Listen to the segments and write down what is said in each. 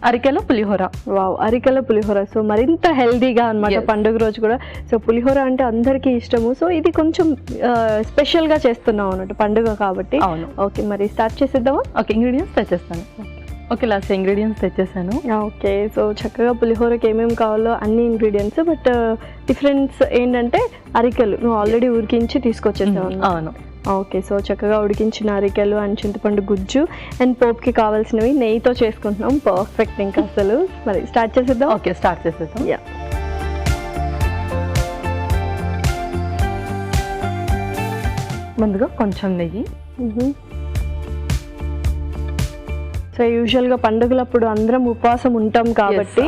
అరికెల పులిహోర. వావ్, అరికెల పులిహోర. సో మరింత హెల్దీగా అనమాట పండుగ రోజు కూడా. సో పులిహోర అంటే అందరికీ ఇష్టము. సో ఇది కొంచెం స్పెషల్గా చేస్తున్నాం అన్నట్టు పండుగ కాబట్టి. అవును. ఓకే, మరి స్టార్ట్ చేసేద్దామా? ఓకే, ఇంగ్రీడియంట్స్ తెచ్చేస్తాను. ఓకే, లాస్ట్ ఇంగ్రీడియంట్స్ తెచ్చేసాను. ఓకే, సో చక్కగా పులిహోరకి ఏమేమి కావాలో అన్ని ఇంగ్రీడియంట్స్, బట్ డిఫరెన్స్ ఏంటంటే అరికెలు నువ్వు ఆల్రెడీ ఉడికించి తీసుకొచ్చేసావు. అవును. ఓకే, సో చక్కగా ఉడికించిన అరికెలు అండ్ చింతపండు గుజ్జు అండ్ పోపుకి కావాల్సినవి నెయ్యితో చేసుకుంటున్నాం. పర్ఫెక్ట్ ఇంకా అసలు. మరి స్టార్ట్ చేసేద్దాం. ఓకే, స్టార్ట్ చేసేద్దాం. యా, ముందుగా కొంచెం నెయ్యి. సో యూజువల్గా పండుగలప్పుడు అందరం ఉపవాసం ఉంటాం కాబట్టి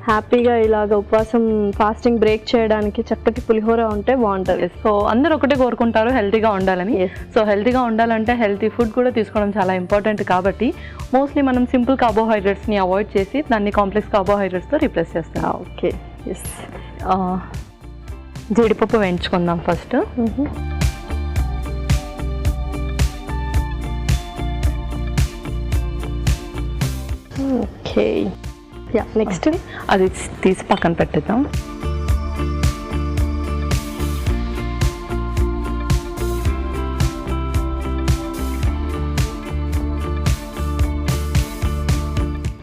హ్యాపీగా ఇలాగ ఉపవాసం ఫాస్టింగ్ బ్రేక్ చేయడానికి చక్కటి పులిహోర ఉంటే బాగుంటుంది. సో అందరూ ఒకటే కోరుకుంటారు హెల్తీగా ఉండాలని. సో హెల్తీగా ఉండాలంటే హెల్తీ ఫుడ్ కూడా తీసుకోవడం చాలా ఇంపార్టెంట్ కాబట్టి మోస్ట్లీ మనం సింపుల్ కార్బోహైడ్రేట్స్ని అవాయిడ్ చేసి దాన్ని కాంప్లెక్స్ కార్బోహైడ్రేట్స్తో రీప్లేస్ చేస్తాం. Okay, yes. జీడిపప్పు వేయించుకుందాం ఫస్ట్. ఓకే, యా, నెక్స్ట్ అది తీసి పక్కన పెట్టేద్దాం.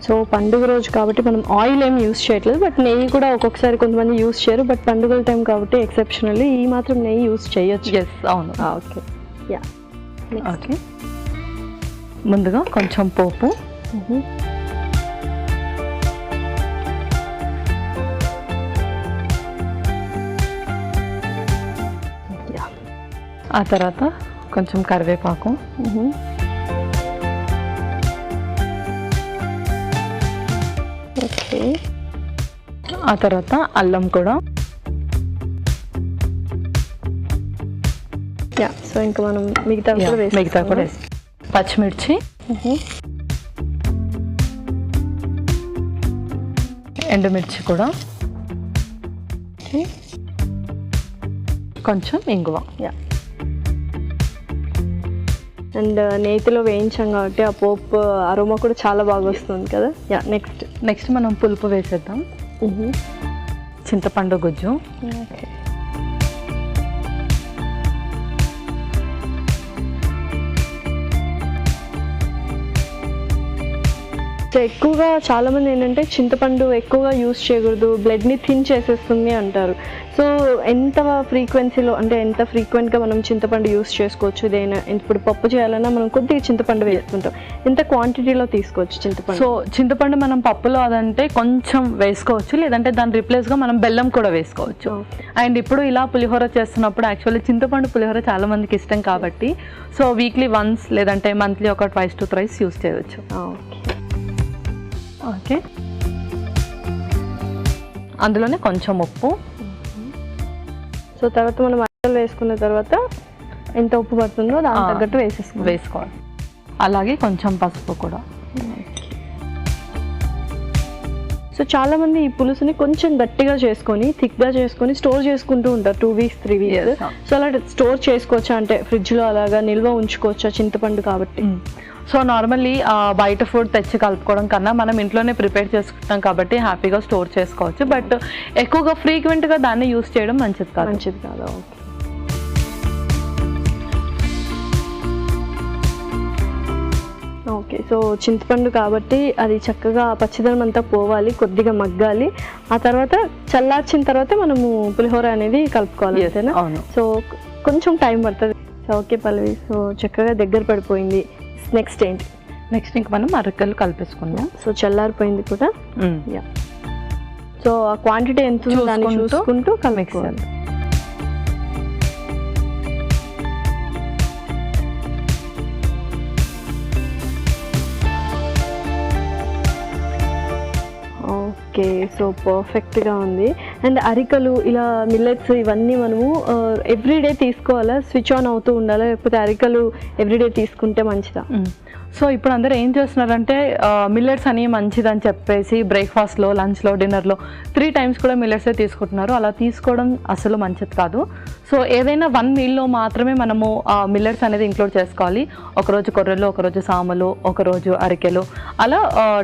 సో పండుగ రోజు కాబట్టి మనం ఆయిల్ ఏం యూస్ చేయట్లేదు, బట్ నెయ్యి కూడా ఒక్కొక్కసారి కొంతమంది యూస్ చేయరు, బట్ పండుగల టైం కాబట్టి ఎక్సెప్షనల్లీ ఈ మాత్రం నెయ్యి యూస్ చేయొచ్చు. ఎస్, అవును. Okay, yeah. ఓకే, ముందుగా కొంచెం పోపు. ఆ తర్వాత కొంచెం కరివేపాకు. ఓకే, ఆ తర్వాత అల్లం కూడా. యా, సో ఇంకా మనం మిగతా కూడా వేసి పచ్చిమిర్చి, ఎండుమిర్చి కూడా, కొంచెం ఇంగువ. యా, అండ్ నేతిలో వేయించాం కాబట్టి ఆ పోపు అరోమా కూడా చాలా బాగా వస్తుంది కదా. యా, నెక్స్ట్ మనం పులుపు వేసేద్దాం. చింతపండు గుజ్జు. ఓకే, సో ఎక్కువగా చాలామంది ఏంటంటే చింతపండు ఎక్కువగా యూస్ చేయకూడదు, బ్లడ్ని థిన్ చేసేస్తుంది అంటారు. సో ఎంత ఫ్రీక్వెన్సీలో అంటే ఎంత ఫ్రీక్వెంట్గా మనం చింతపండు యూస్ చేసుకోవచ్చు? ఇదైనా ఇప్పుడు పప్పు చేయాలన్నా మనం కొద్దిగా చింతపండు వేసుకుంటాం, ఎంత క్వాంటిటీలో తీసుకోవచ్చు చింతపండు? సో చింతపండు మనం పప్పులో అదంటే కొంచెం వేసుకోవచ్చు, లేదంటే దాని రిప్లేస్గా మనం బెల్లం కూడా వేసుకోవచ్చు. అండ్ ఇప్పుడు ఇలా పులిహోర చేస్తున్నప్పుడు యాక్చువల్లీ చింతపండు పులిహోర చాలా మందికి ఇష్టం కాబట్టి సో వీక్లీ వన్స్ లేదంటే మంత్లీ ఒక 2 to 3 యూస్ చేయవచ్చు. ఓకే, అందులోనే కొంచెం ఉప్పు. సో తర్వాత మనం అల్లం వేసుకున్న తర్వాత ఎంత ఉప్పు పడుతుందో దాని తగ్గట్టు వేసుకోవాలి. అలాగే కొంచెం పసుపు కూడా. సో చాలా మంది ఈ పులుసుని కొంచెం గట్టిగా చేసుకొని థిక్గా చేసుకొని స్టోర్ చేసుకుంటూ ఉంటారు 2 weeks 3 weeks. సో అలా స్టోర్ చేసుకోవచ్చా అంటే ఫ్రిడ్జ్లో అలాగా నిల్వ ఉంచుకోవచ్చా చింతపండు కాబట్టి? సో నార్మల్లీ బయట ఫుడ్ తెచ్చి కలుపుకోవడం కన్నా మనం ఇంట్లోనే ప్రిపేర్ చేసుకుంటాం కాబట్టి హ్యాపీగా స్టోర్ చేసుకోవచ్చు, బట్ ఎక్కువగా ఫ్రీక్వెంట్గా దాన్ని యూస్ చేయడం మంచిది కాదు. ఓకే, సో చింతపండు కాబట్టి అది చక్కగా పచ్చిదనం అంతా పోవాలి, కొద్దిగా మగ్గాలి. ఆ తర్వాత చల్లార్చిన తర్వాత మనము పులిహోర అనేది కలుపుకోవాలి అంతేనా? సో కొంచెం టైం పడుతుంది. సో ఓకే పల్లవి, సో చక్కగా దగ్గర పడిపోయింది. నెక్స్ట్ ఏంటి? నెక్స్ట్ ఇంక మనం అరకలు కలిపేసుకుందాం. సో చల్లారిపోయింది కూడా. సో ఆ క్వాంటిటీ ఎంత దాన్ని చూసుకుంటూ కలుపుకోవాలి. ఓకే, సో పర్ఫెక్ట్గా ఉంది. అండ్ అరికలు ఇలా మిల్లెట్స్ ఇవన్నీ మనము ఎవ్రీడే తీసుకోవాలా, స్విచ్ ఆన్ అవుతూ ఉండాలా, లేకపోతే అరికలు ఎవ్రీడే తీసుకుంటే మంచిదా? సో ఇప్పుడు అందరూ ఏం చేస్తున్నారంటే మిల్లెట్స్ అని మంచిదని చెప్పేసి బ్రేక్ఫాస్ట్లో, లంచ్లో, డిన్నర్లో 3 times కూడా మిల్లెట్సే తీసుకుంటున్నారు. అలా తీసుకోవడం అసలు మంచిది కాదు. సో ఏదైనా 1 mealలో మాత్రమే మనము మిల్లెట్స్ అనేది ఇంక్లూడ్ చేసుకోవాలి. ఒకరోజు కొర్రలు, ఒకరోజు సామలు, ఒకరోజు అరికెలు, అలా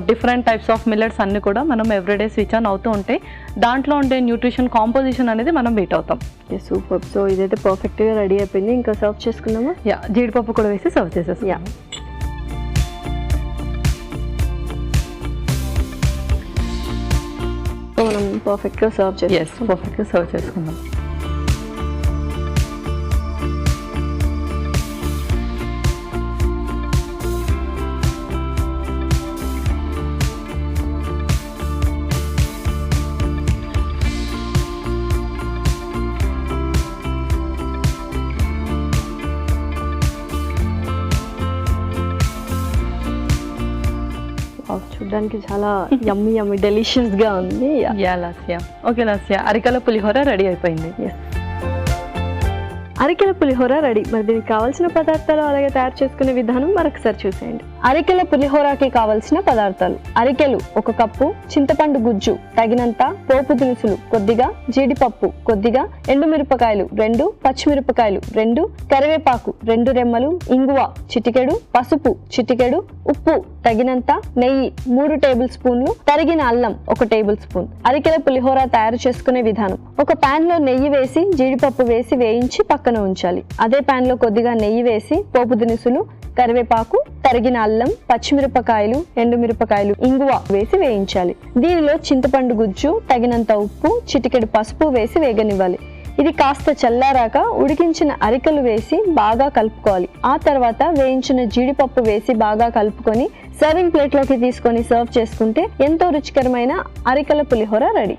డిఫరెంట్ టైప్స్ ఆఫ్ మిల్లెట్స్ అన్నీ కూడా మనం ఎవ్రీడే స్విచ్ ఆన్ అవుతూ ఉంటే దాంట్లో ఉండే న్యూట్రిషన్ కాంపోజిషన్ అనేది మనం మీట్ అవుతాం. సూపర్. సో ఇదైతే పర్ఫెక్ట్గా రెడీ అయిపోయింది. ఇంకా సర్వ్ చేసుకుందామా? జీడిపప్పు కూడా వేసి సర్వ్ చేసేస్తాం. మనం పర్ఫెక్ట్గా సర్వ్ చేస్తాం. పర్ఫెక్ట్గా సర్వ్ చేసుకుందాం. చూడడానికి చాలా యమ్మీ డెలిషియస్గా ఉంది. లాస్యా. ఓకే లాస్యా, అరికెల పులిహోర రెడీ అయిపోయింది. అరికెల పులిహోర రెడీ. మరి దీనికి కావాల్సిన పదార్థాలు అలాగే తయారు చేసుకునే విధానం మరొకసారి చూసేయండి. అరికెల పులిహోరకి కావాల్సిన పదార్థాలు: అరికెలు 1 కప్పు, చింతపండు గుజ్జు తగినంత, పోపు దినుసులు కొద్దిగా, జీడిపప్పు కొద్దిగా, ఎండుమిరపకాయలు 2, పచ్చిమిరపకాయలు 2, కరివేపాకు 2 రెమ్మలు, ఇంగువ చిటికెడు, పసుపు చిటికెడు, ఉప్పు తగినంత, నెయ్యి 3 టేబుల్ స్పూన్లు, తరిగిన అల్లం 1 టేబుల్ స్పూన్. అరికెల పులిహోర తయారు చేసుకునే విధానం: ఒక పాన్ లో నెయ్యి వేసి జీడిపప్పు వేసి వేయించి పక్కన ఉంచాలి. అదే పాన్ లో కొద్దిగా నెయ్యి వేసి పోపు దినుసులు, కరివేపాకు, తరిగిన అల్లం, పచ్చిమిరపకాయలు, ఎండుమిరపకాయలు, ఇంగువ వేసి వేయించాలి. దీనిలో చింతపండు గుజ్జు, తగినంత ఉప్పు, చిటికెడు పసుపు వేసి వేగనివ్వాలి. ఇది కాస్త చల్లారాక ఉడికించిన అరికలు వేసి బాగా కలుపుకోవాలి. ఆ తర్వాత వేయించిన జీడిపప్పు వేసి బాగా కలుపుకొని సర్వింగ్ ప్లేట్లోకి తీసుకొని సర్వ్ చేసుకుంటే ఎంతో రుచికరమైన అరికెల పులిహోర రెడీ.